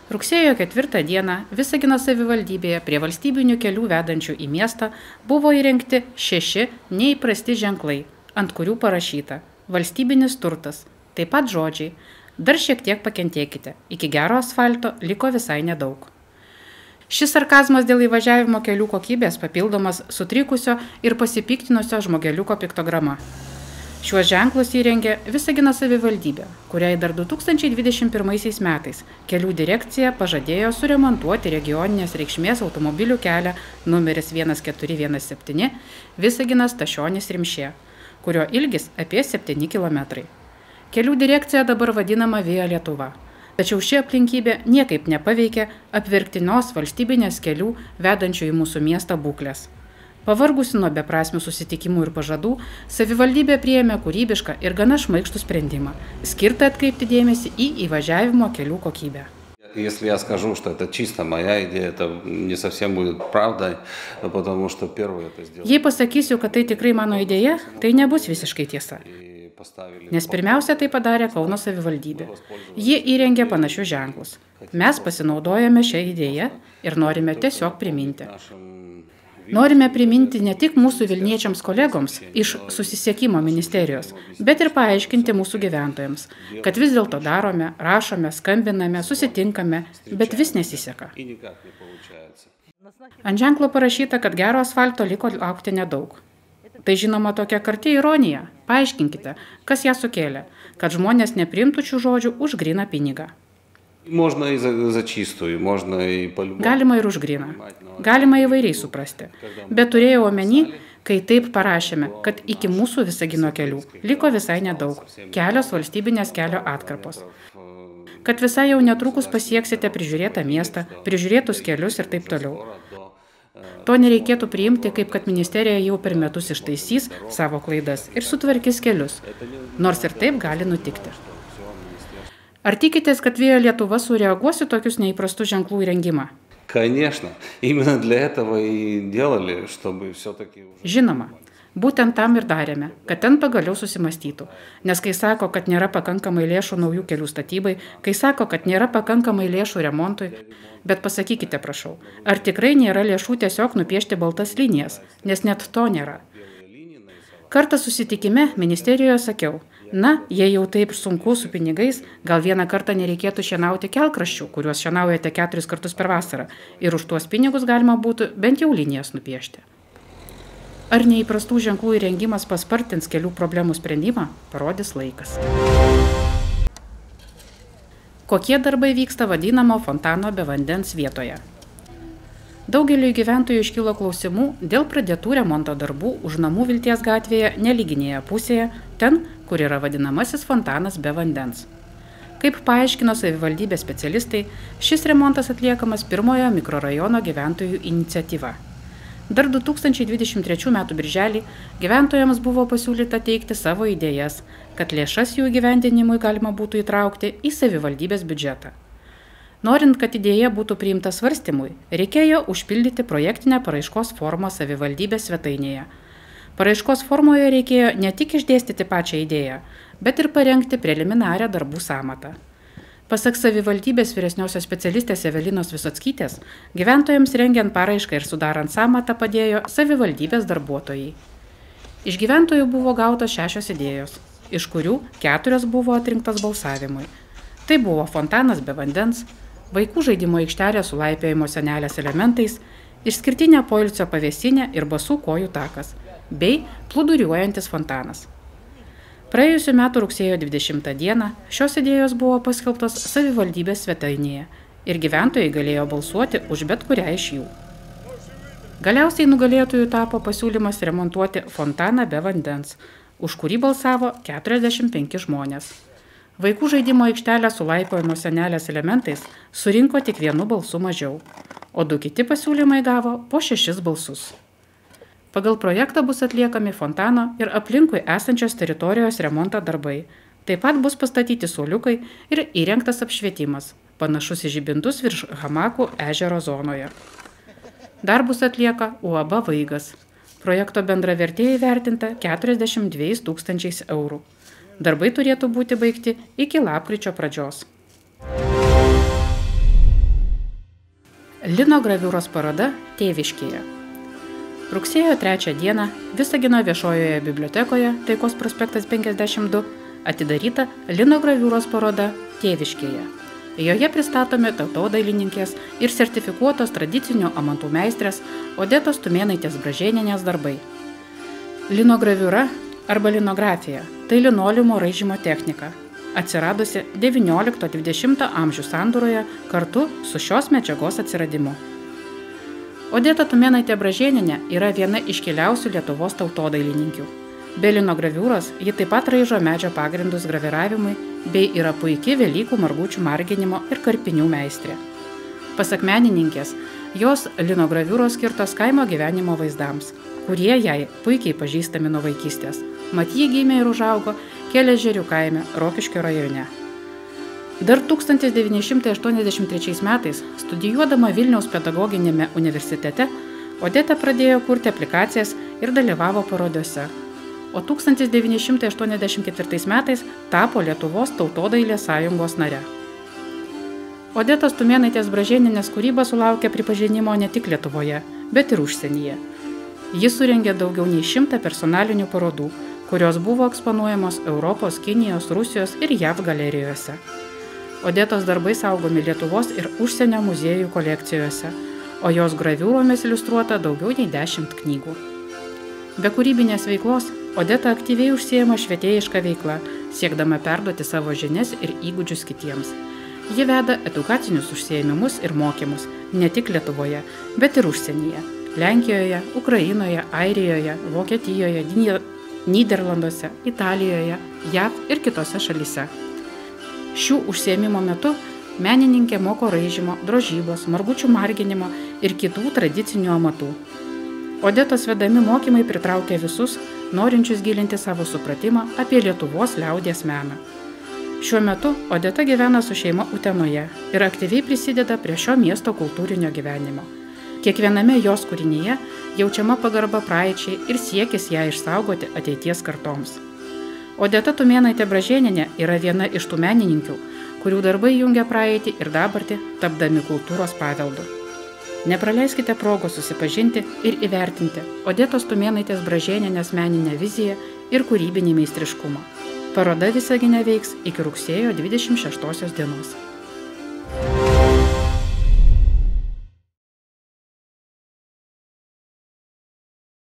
Rugsėjo 4 dieną Visagino savivaldybėje prie valstybinių kelių vedančių į miestą buvo įrengti 6 neįprasti ženklai, ant kurių parašyta valstybinis turtas, taip pat žodžiai, dar šiek tiek pakentėkite, iki gero asfalto liko visai nedaug. Šis sarkazmas dėl įvažiavimo kelių kokybės papildomas sutrikusio ir pasipiktinusio žmogeliuko piktograma. Šiuos ženklus įrengė Visagino savivaldybė, kuriai dar 2021 metais kelių direkcija pažadėjo suremontuoti regioninės reikšmės automobilių kelią numeris 1417 Visaginas Tašionis Rimšė, kurio ilgis apie 7 km. Kelių direkcija dabar vadinama Via Lietuva. Tačiau ši aplinkybė niekaip nepaveikė apverktinios valstybinės kelių vedančių į mūsų miestą būklės. Pavargusi nuo beprasmių susitikimų ir pažadų, savivaldybė priėmė kūrybišką ir gana šmaikštų sprendimą, skirtą atkreipti dėmesį į įvažiavimo kelių kokybę. Если я скажу, что это чисто моя идея, это не совсем будет правдой, потому что первый это сделал. Jei pasakysiu, kad tai tikrai mano idėja, tai nebus visiškai tiesa. Nes pirmiausia tai padarė Kauno savivaldybė. Jie įrengė panašius ženklus. Mes pasinaudojame šią idėją ir norime tiesiog priminti. Norime priminti ne tik mūsų Vilniečiams kolegoms iš susisiekimo ministerijos, bet ir paaiškinti mūsų gyventojams, kad vis dėlto darome, rašome, skambiname, susitinkame, bet vis nesiseka. Ant ženklo parašyta, kad gero asfalto liko laukti nedaug. Tai žinoma tokia karti ironija. Paaiškinkite, kas ją sukėlė, kad žmonės nepriimtų šių žodžių už gryną pinigą. Можно и за чистую, можно и по-любому. Galima ir už gryną. Galima įvairiai suprasti. Bet turėjau omeny, kai taip parašėme, kad iki mūsų Visagino kelių liko visai nedaug. Kelios valstybinės kelio atkarpos. Kad visai jau netrukus pasieksite prižiūrėtą miestą, prižiūrėtus kelius ir taip toliau. To nereikėtų priimti, kaip kad ministerija jau per metus ištaisys savo klaidas ir sutvarkys kelius, nors ir taip gali nutikti. Ar tikitės, kad Via Lietuva sureaguos į tokius neįprastų ženklų įrengimą? Конечно, именно для этого и делали, чтобы все-таки... Žinoma, būtent tam ir darėme, kad ten pagaliau susimastytų. Nes kai sako, kad nėra pakankamai lėšų naujų kelių statybai, kai sako, kad nėra pakankamai lėšų remontui, bet pasakykite, prašau, ar tikrai nėra lėšų tiesiog nupiešti baltas linijas, nes net to nėra. Kartą susitikime ministerijoje sakiau, na, jei jau taip sunku su pinigais, gal vieną kartą nereikėtų šienauti kelkraščių, kuriuos šienaujate 4 kartus per vasarą, ir už tuos pinigus galima būtų bent jau linijas nupiešti. Ar neįprastų ženklų įrengimas paspartins kelių problemų sprendimą, parodys laikas. Kokie darbai vyksta vadinamo fontano be vandens vietoje? Daugeliui gyventojų iškilo klausimų dėl pradėtų remonto darbų už namų Vilties gatvėje nelyginėje pusėje, ten, kur yra vadinamasis fontanas be vandens. Kaip paaiškino savivaldybės specialistai, šis remontas atliekamas pirmojo mikrorajono gyventojų iniciatyva. Dar 2023 m. birželį gyventojams buvo pasiūlyta teikti savo idėjas, kad lėšas jų įgyvendinimui galima būtų įtraukti į savivaldybės biudžetą. Norint, kad idėja būtų priimta svarstymui, reikėjo užpildyti projektinę paraiškos formą savivaldybės svetainėje. Paraiškos formoje reikėjo ne tik išdėstyti pačią idėją, bet ir parengti preliminarią darbų sąmatą. Pasak savivaldybės vyresniosios specialistės Evelinos Visockytės, gyventojams rengiant paraišką ir sudarant sąmatą padėjo savivaldybės darbuotojai. Iš gyventojų buvo gautos 6 idėjos, iš kurių 4 buvo atrinktos balsavimui. Tai buvo fontanas be vandens, vaikų žaidimo aikštelė su laipiojimo senelės elementais, išskirtinė poilsio pavėsinė ir basų kojų takas, bei plūduriuojantis fontanas. Praėjusiu metu rugsėjo 20 dieną šios idėjos buvo paskelbtos savivaldybės svetainėje ir gyventojai galėjo balsuoti už bet kurią iš jų. Galiausiai nugalėtojų tapo pasiūlymas remontuoti fontaną be vandens, už kurį balsavo 45 žmonės. Vaikų žaidimo aikštelė su laipiojimo senelės elementais surinko tik 1 balsu mažiau, o 2 kiti pasiūlymai gavo po 6 balsus. Pagal projektą bus atliekami fontano ir aplinkui esančios teritorijos remonto darbai. Taip pat bus pastatyti suoliukai ir įrengtas apšvietimas, panašus į žibintus virš hamakų ežero zonoje. Darbus atlieka UAB Vaigas. Projekto bendra vertė įvertinta 42 000 eurų. Darbai turėtų būti baigti iki lapkričio pradžios. Lino graviūros paroda Tėviškėje. Rugsėjo 3 dieną Visagino viešojoje bibliotekoje Taikos prospektas 52 atidaryta lino graviūros paroda Tėviškėje. Joje pristatomi tautodailininkės ir sertifikuotos tradicinių amatų meistrės Odetos Tumėnaitės Bražėnienės darbai. Lino graviūra arba linografija – tai linoliumo raižymo technika, atsiradusi XIX–XX amžių sandūroje kartu su šios medžiagos atsiradimu. Odeta Tumėnaitė Bražėnienė yra viena iškiliausių Lietuvos tautodailinininkų. Be lino graviūros ji taip pat raižo medžio pagrindus graviravimui bei yra puiki Velykų margučių marginimo ir karpinių meistrė. Pasak menininkės, jos lino graviūros skirtos kaimo gyvenimo vaizdams, kurie jai puikiai pažįstami nuo vaikystės. Mat ji gimė ir užaugo Keležerių kaime Rokiškio rajone. Dar 1983 metais, studijuodama Vilniaus pedagoginiame universitete, Odeta pradėjo kurti aplikacijas ir dalyvavo parodose, o 1984 metais tapo Lietuvos tautodailės sąjungos nare. Odetos Tumėnaitės Bražėnienės kūryba sulaukė pripažinimo ne tik Lietuvoje, bet ir užsienyje. Ji surengė daugiau nei 100 personalinių parodų, kurios buvo eksponuojamos Europos, Kinijos, Rusijos ir JAV galerijose. Odetos darbai saugomi Lietuvos ir užsienio muziejų kolekcijose, o jos graviūromis iliustruota daugiau nei 10 knygų. Be kūrybinės veiklos Odeta aktyviai užsiema švietėjišką veiklą, siekdama perduoti savo žinias ir įgūdžius kitiems. Ji veda edukacinius užsiėmimus ir mokymus ne tik Lietuvoje, bet ir užsienyje – Lenkijoje, Ukrainoje, Airijoje, Vokietijoje, Nyderlanduose, Italijoje, JAV ir kitose šalyse. Šių užsiėmimo metu menininkė moko raižymo, drožybos, margučių marginimo ir kitų tradicinių amatų. Odetos vedami mokymai pritraukia visus, norinčius gilinti savo supratimą apie Lietuvos liaudies meną. Šiuo metu Odeta gyvena su šeima Utenoje ir aktyviai prisideda prie šio miesto kultūrinio gyvenimo. Kiekviename jos kūrinyje jaučiama pagarba praeičiai ir siekis ją išsaugoti ateities kartoms. Odeta Tumėnaitė Bražėnienė yra viena iš tų menininkių, kurių darbai jungia praeitį ir dabartį, tapdami kultūros paveldu. Nepraleiskite progos susipažinti ir įvertinti Odetos Tumėnaitės Bražėnienės meninę viziją ir kūrybinį meistriškumą. Paroda Visagine veiks iki rugsėjo 26 dienos.